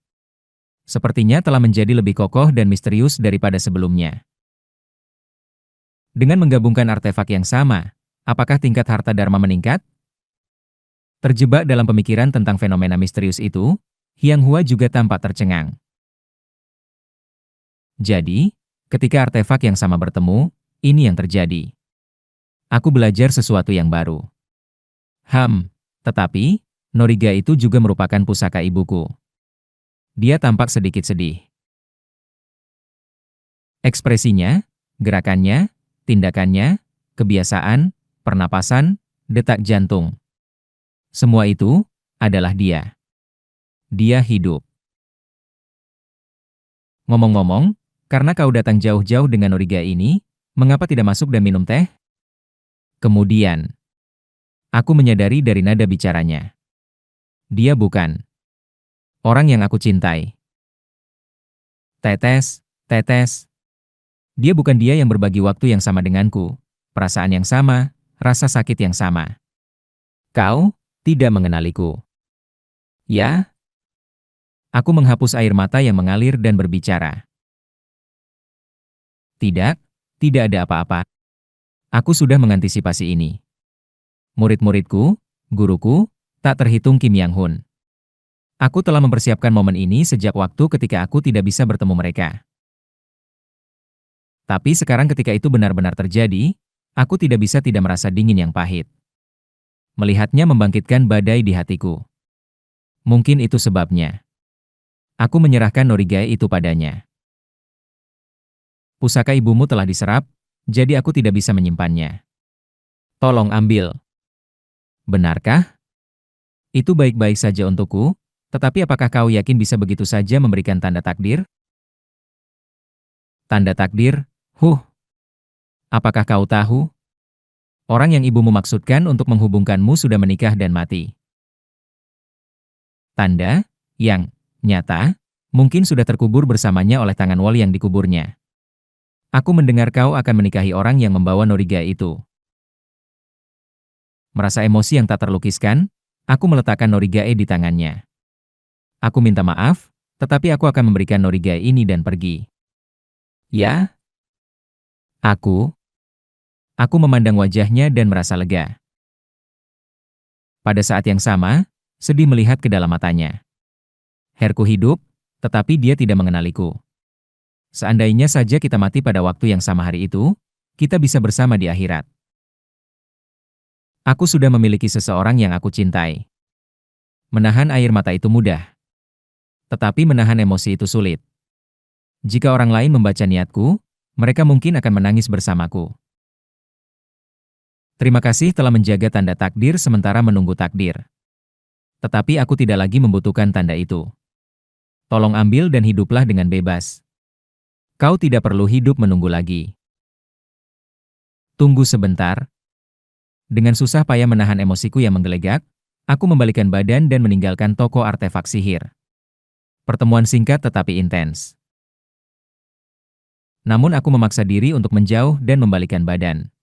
Sepertinya telah menjadi lebih kokoh dan misterius daripada sebelumnya. Dengan menggabungkan artefak yang sama, apakah tingkat harta dharma meningkat? Terjebak dalam pemikiran tentang fenomena misterius itu, Hyang Hua juga tampak tercengang. Jadi, ketika artefak yang sama bertemu, ini yang terjadi. Aku belajar sesuatu yang baru. Tetapi, Noriga itu juga merupakan pusaka ibuku. Dia tampak sedikit sedih. Ekspresinya, gerakannya, tindakannya, kebiasaan, pernapasan, detak jantung. Semua itu adalah dia. Dia hidup. Ngomong-ngomong, karena kau datang jauh-jauh dengan Noriga ini, mengapa tidak masuk dan minum teh? Kemudian, aku menyadari dari nada bicaranya. Dia bukan orang yang aku cintai. Tetes, tetes. Dia bukan dia yang berbagi waktu yang sama denganku, perasaan yang sama, rasa sakit yang sama. Kau tidak mengenaliku. Ya? Aku menghapus air mata yang mengalir dan berbicara. Tidak, tidak ada apa-apa. Aku sudah mengantisipasi ini. Murid-muridku, guruku, tak terhitung Kim Yang Hun. Aku telah mempersiapkan momen ini sejak waktu ketika aku tidak bisa bertemu mereka. Tapi sekarang ketika itu benar-benar terjadi, aku tidak bisa tidak merasa dingin yang pahit. Melihatnya membangkitkan badai di hatiku. Mungkin itu sebabnya. Aku menyerahkan Norigae itu padanya. Pusaka ibumu telah diserap, jadi aku tidak bisa menyimpannya. Tolong ambil. Benarkah? Itu baik-baik saja untukku, tetapi apakah kau yakin bisa begitu saja memberikan tanda takdir? Tanda takdir? Huh, apakah kau tahu? Orang yang ibumu maksudkan untuk menghubungkanmu sudah menikah dan mati. Tanda, yang nyata, mungkin sudah terkubur bersamanya oleh tangan wali yang dikuburnya. Aku mendengar kau akan menikahi orang yang membawa Norigae itu. Merasa emosi yang tak terlukiskan, aku meletakkan Norigae di tangannya. Aku minta maaf, tetapi aku akan memberikan Norigae ini dan pergi. Ya? Aku memandang wajahnya dan merasa lega. Pada saat yang sama, sedih melihat ke dalam matanya. Herku hidup, tetapi dia tidak mengenaliku. Seandainya saja kita mati pada waktu yang sama hari itu, kita bisa bersama di akhirat. Aku sudah memiliki seseorang yang aku cintai. Menahan air mata itu mudah. Tetapi menahan emosi itu sulit. Jika orang lain membaca niatku, mereka mungkin akan menangis bersamaku. Terima kasih telah menjaga tanda takdir sementara menunggu takdir. Tetapi aku tidak lagi membutuhkan tanda itu. Tolong ambil dan hiduplah dengan bebas. Kau tidak perlu hidup menunggu lagi. Tunggu sebentar. Dengan susah payah menahan emosiku yang menggelegak, aku membalikan badan dan meninggalkan toko artefak sihir. Pertemuan singkat tetapi intens. Namun aku memaksa diri untuk menjauh dan membalikan badan.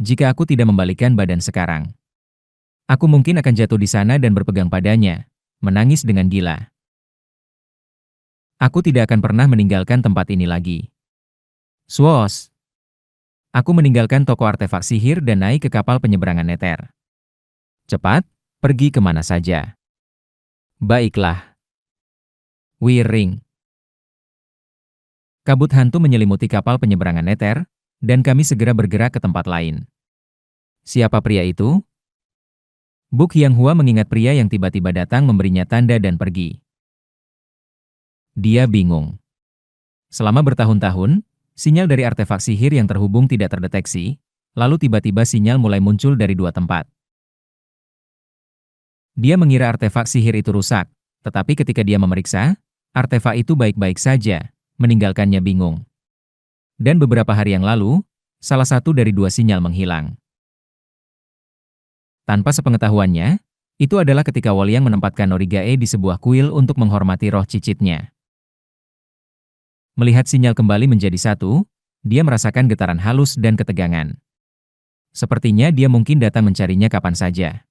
Jika aku tidak membalikan badan sekarang, aku mungkin akan jatuh di sana dan berpegang padanya, menangis dengan gila. Aku tidak akan pernah meninggalkan tempat ini lagi. Swos! Aku meninggalkan toko artefak sihir dan naik ke kapal penyeberangan Nether. Cepat, pergi kemana saja. Baiklah. Wiring. Kabut hantu menyelimuti kapal penyeberangan Nether, dan kami segera bergerak ke tempat lain. Siapa pria itu? Buk Hyang-hua mengingat pria yang tiba-tiba datang memberinya tanda dan pergi. Dia bingung. Selama bertahun-tahun, sinyal dari artefak sihir yang terhubung tidak terdeteksi, lalu tiba-tiba sinyal mulai muncul dari dua tempat. Dia mengira artefak sihir itu rusak, tetapi ketika dia memeriksa, artefak itu baik-baik saja, meninggalkannya bingung. Dan beberapa hari yang lalu, salah satu dari dua sinyal menghilang. Tanpa sepengetahuannya, itu adalah ketika Wolyang menempatkan Norigae di sebuah kuil untuk menghormati roh cicitnya. Melihat sinyal kembali menjadi satu, dia merasakan getaran halus dan ketegangan. Sepertinya dia mungkin datang mencarinya kapan saja.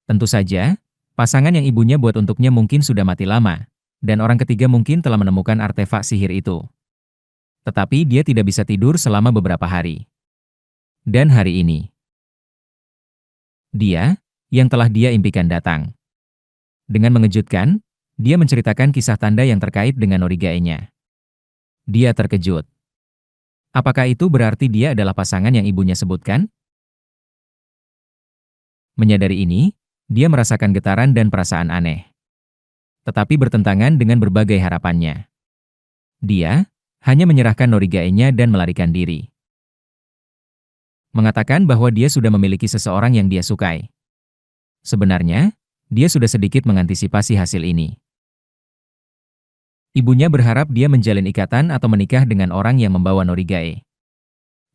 Tentu saja, pasangan yang ibunya buat untuknya mungkin sudah mati lama, dan orang ketiga mungkin telah menemukan artefak sihir itu. Tetapi dia tidak bisa tidur selama beberapa hari. Dan hari ini, dia, yang telah dia impikan datang. Dengan mengejutkan, dia menceritakan kisah tanda yang terkait dengan Norigae-nya. Dia terkejut. Apakah itu berarti dia adalah pasangan yang ibunya sebutkan? Menyadari ini, dia merasakan getaran dan perasaan aneh. Tetapi bertentangan dengan berbagai harapannya. Dia hanya menyerahkan Norigae-nya dan melarikan diri. Mengatakan bahwa dia sudah memiliki seseorang yang dia sukai. Sebenarnya, dia sudah sedikit mengantisipasi hasil ini. Ibunya berharap dia menjalin ikatan atau menikah dengan orang yang membawa Norigae.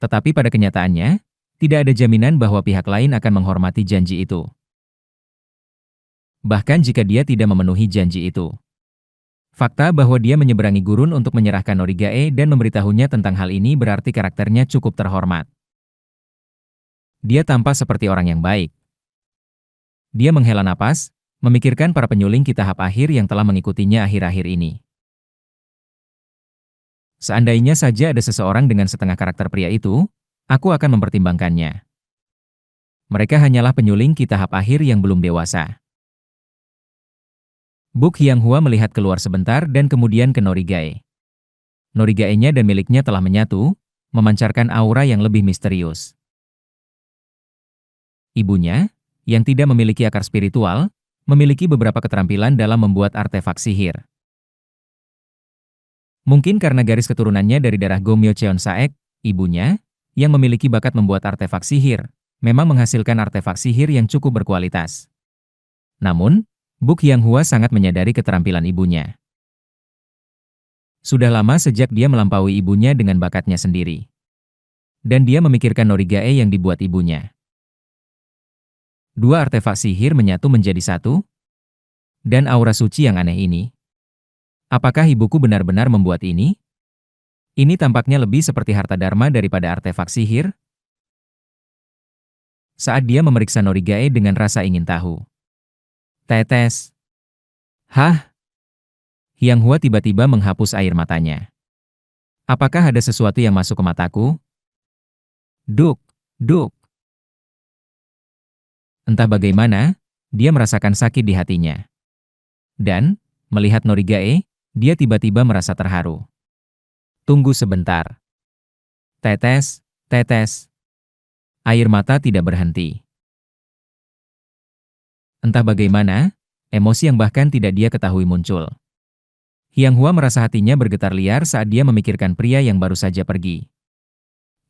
Tetapi pada kenyataannya, tidak ada jaminan bahwa pihak lain akan menghormati janji itu. Bahkan jika dia tidak memenuhi janji itu. Fakta bahwa dia menyeberangi gurun untuk menyerahkan Norigae dan memberitahunya tentang hal ini berarti karakternya cukup terhormat. Dia tampak seperti orang yang baik. Dia menghela napas, memikirkan para penyuling ki tahap akhir yang telah mengikutinya akhir-akhir ini. Seandainya saja ada seseorang dengan setengah karakter pria itu, aku akan mempertimbangkannya. Mereka hanyalah penyuling ki tahap akhir yang belum dewasa. Buk Hyang-hua melihat keluar sebentar dan kemudian ke Norigae. Norigae-nya dan miliknya telah menyatu, memancarkan aura yang lebih misterius. Ibunya, yang tidak memiliki akar spiritual, memiliki beberapa keterampilan dalam membuat artefak sihir. Mungkin karena garis keturunannya dari darah Gomyo Cheon Saek, ibunya, yang memiliki bakat membuat artefak sihir, memang menghasilkan artefak sihir yang cukup berkualitas. Namun, Buk Hyang-hua sangat menyadari keterampilan ibunya. Sudah lama sejak dia melampaui ibunya dengan bakatnya sendiri. Dan dia memikirkan Norigae yang dibuat ibunya. Dua artefak sihir menyatu menjadi satu, dan aura suci yang aneh ini. Apakah ibuku benar-benar membuat ini? Ini tampaknya lebih seperti harta dharma daripada artefak sihir. Saat dia memeriksa Norigae dengan rasa ingin tahu. Tetes. Hah? Hyang-hua tiba-tiba menghapus air matanya. Apakah ada sesuatu yang masuk ke mataku? Duk, duk. Entah bagaimana, dia merasakan sakit di hatinya. Dan, melihat Norigae, dia tiba-tiba merasa terharu. Tunggu sebentar. Tetes, tetes. Air mata tidak berhenti. Entah bagaimana, emosi yang bahkan tidak dia ketahui muncul. Hyang-hua merasa hatinya bergetar liar saat dia memikirkan pria yang baru saja pergi.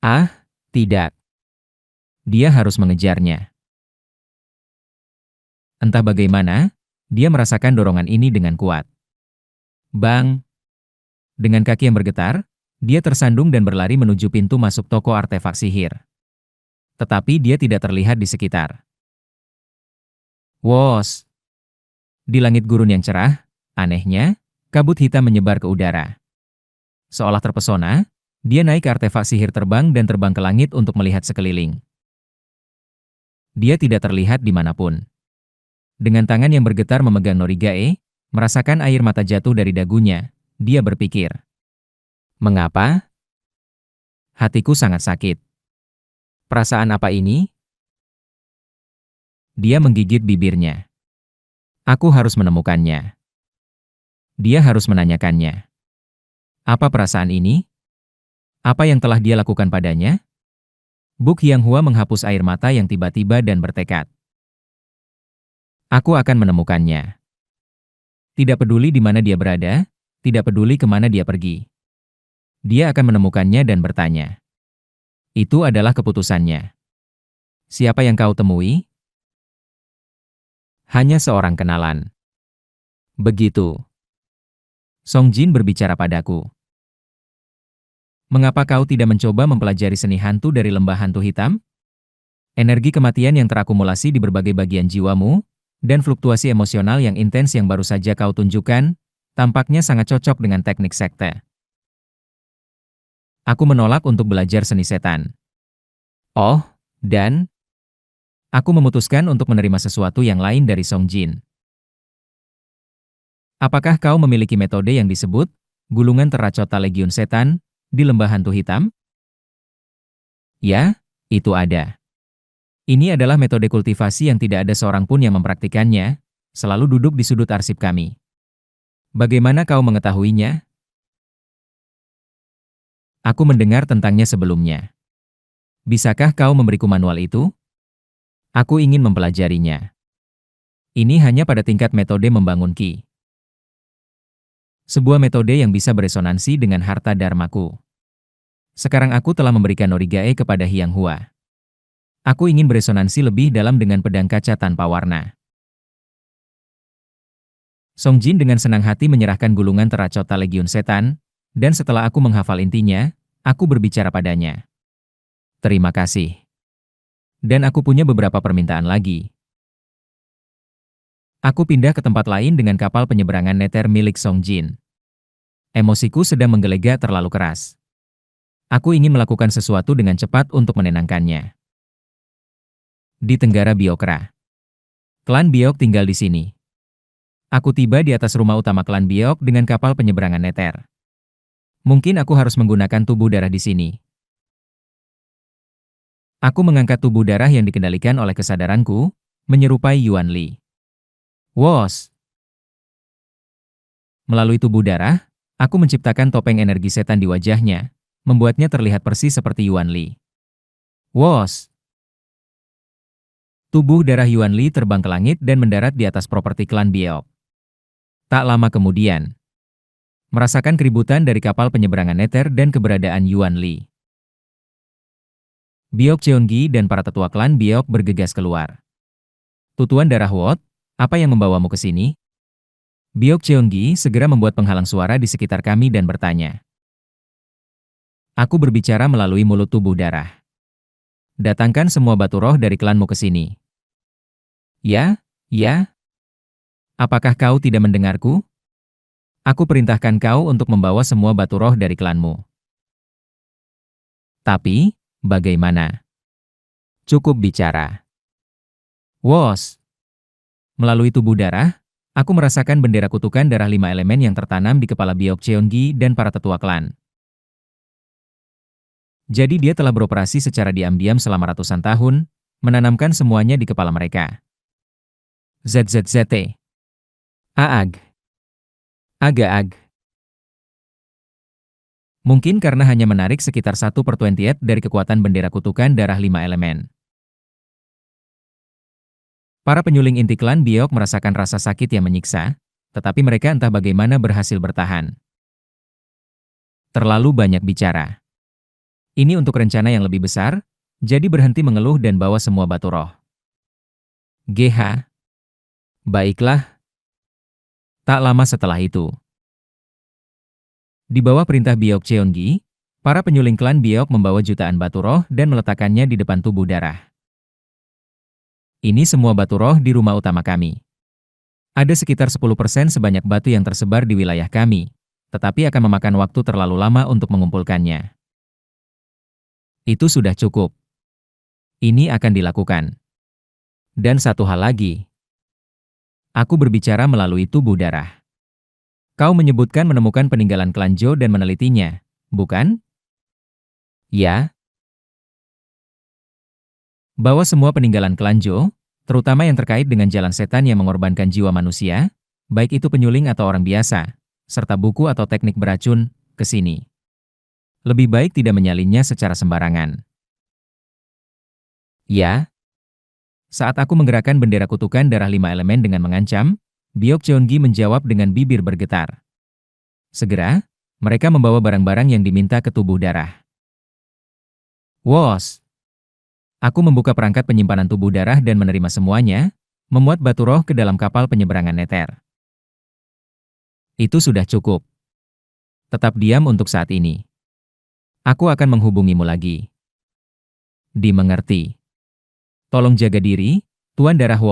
Ah, tidak. Dia harus mengejarnya. Entah bagaimana, dia merasakan dorongan ini dengan kuat. Bang! Dengan kaki yang bergetar, dia tersandung dan berlari menuju pintu masuk toko artefak sihir. Tetapi dia tidak terlihat di sekitar. Wos! Di langit gurun yang cerah, anehnya, kabut hitam menyebar ke udara. Seolah terpesona, dia naik ke artefak sihir terbang dan terbang ke langit untuk melihat sekeliling. Dia tidak terlihat dimanapun. Dengan tangan yang bergetar memegang Norigae, merasakan air mata jatuh dari dagunya, dia berpikir. Mengapa? Hatiku sangat sakit. Perasaan apa ini? Dia menggigit bibirnya. Aku harus menemukannya. Dia harus menanyakannya. Apa perasaan ini? Apa yang telah dia lakukan padanya? Buk Hyang-hua menghapus air mata yang tiba-tiba dan bertekad. Aku akan menemukannya. Tidak peduli di mana dia berada, tidak peduli kemana dia pergi. Dia akan menemukannya dan bertanya. Itu adalah keputusannya. Siapa yang kau temui? Hanya seorang kenalan. Begitu. Song Jin berbicara padaku. Mengapa kau tidak mencoba mempelajari seni hantu dari lembah hantu hitam? Energi kematian yang terakumulasi di berbagai bagian jiwamu, dan fluktuasi emosional yang intens yang baru saja kau tunjukkan, tampaknya sangat cocok dengan teknik sekte. Aku menolak untuk belajar seni setan. Oh, dan aku memutuskan untuk menerima sesuatu yang lain dari Song Jin. Apakah kau memiliki metode yang disebut gulungan terracota Legiun Setan di lembah hantu hitam? Ya, itu ada. Ini adalah metode kultivasi yang tidak ada seorang pun yang mempraktikannya, selalu duduk di sudut arsip kami. Bagaimana kau mengetahuinya? Aku mendengar tentangnya sebelumnya. Bisakah kau memberiku manual itu? Aku ingin mempelajarinya. Ini hanya pada tingkat metode membangun ki. Sebuah metode yang bisa beresonansi dengan harta dharmaku. Sekarang aku telah memberikan Norigae kepada Hyang-hua. Aku ingin beresonansi lebih dalam dengan pedang kaca tanpa warna. Song Jin dengan senang hati menyerahkan gulungan terracota Legiun Setan, dan setelah aku menghafal intinya, aku berbicara padanya. Terima kasih. Dan aku punya beberapa permintaan lagi. Aku pindah ke tempat lain dengan kapal penyeberangan neter milik Song Jin. Emosiku sedang menggelegar terlalu keras. Aku ingin melakukan sesuatu dengan cepat untuk menenangkannya. Di Tenggara Biokra. Klan Biok tinggal di sini. Aku tiba di atas rumah utama klan Biok dengan kapal penyeberangan neter. Mungkin aku harus menggunakan tubuh darah di sini. Aku mengangkat tubuh darah yang dikendalikan oleh kesadaranku, menyerupai Yuan Li. Wos! Melalui tubuh darah, Aku menciptakan topeng energi setan di wajahnya, membuatnya terlihat persis seperti Yuan Li. Wos! Tubuh darah Yuan Li terbang ke langit dan mendarat di atas properti klan Biok. Tak lama kemudian, merasakan keributan dari kapal penyeberangan Nether dan keberadaan Yuan Li, Biok Cheongi dan para tetua klan Biok bergegas keluar. Tutuan darah Wot, apa yang membawamu ke sini? Biok Cheongi segera membuat penghalang suara di sekitar kami dan bertanya. Aku berbicara melalui mulut tubuh darah. Datangkan semua batu roh dari klanmu ke sini. Ya, ya. Apakah kau tidak mendengarku? Aku perintahkan kau untuk membawa semua batu roh dari klanmu. Tapi, bagaimana? Cukup bicara. Wos! Melalui tubuh darah, aku merasakan bendera kutukan darah 5 elemen yang tertanam di kepala Biok Cheongi dan para tetua klan. Jadi dia telah beroperasi secara diam-diam selama ratusan tahun, menanamkan semuanya di kepala mereka. ZZZT. Aag. Aga-ag. Mungkin karena hanya menarik sekitar 1/20 dari kekuatan bendera kutukan darah 5 elemen. Para penyuling inti klan Biok merasakan rasa sakit yang menyiksa, tetapi mereka entah bagaimana berhasil bertahan. Terlalu banyak bicara. Ini untuk rencana yang lebih besar, jadi berhenti mengeluh dan bawa semua batu roh. GH. Baiklah. Tak lama setelah itu, di bawah perintah Biok Cheongi, para penyuling klan Biok membawa jutaan batu roh dan meletakkannya di depan tubuh darah. Ini semua batu roh di rumah utama kami. Ada sekitar 10% sebanyak batu yang tersebar di wilayah kami, tetapi akan memakan waktu terlalu lama untuk mengumpulkannya. Itu sudah cukup. Ini akan dilakukan. Dan satu hal lagi. Aku berbicara melalui tubuh darah. Kau menyebutkan menemukan peninggalan klan Zhou dan menelitinya, bukan? Ya. Bawa semua peninggalan klan Zhou, terutama yang terkait dengan jalan setan yang mengorbankan jiwa manusia, baik itu penyuling atau orang biasa, serta buku atau teknik beracun, ke sini. Lebih baik tidak menyalinnya secara sembarangan. Ya. Saat aku menggerakkan bendera kutukan darah 5 elemen dengan mengancam, Biok Cheongi menjawab dengan bibir bergetar. Segera, mereka membawa barang-barang yang diminta ke tubuh darah. Wos! Aku membuka perangkat penyimpanan tubuh darah dan menerima semuanya, memuat batu roh ke dalam kapal penyeberangan Nether. Itu sudah cukup. Tetap diam untuk saat ini. Aku akan menghubungimu lagi. Dimengerti. Tolong jaga diri, Tuan Darah Wos.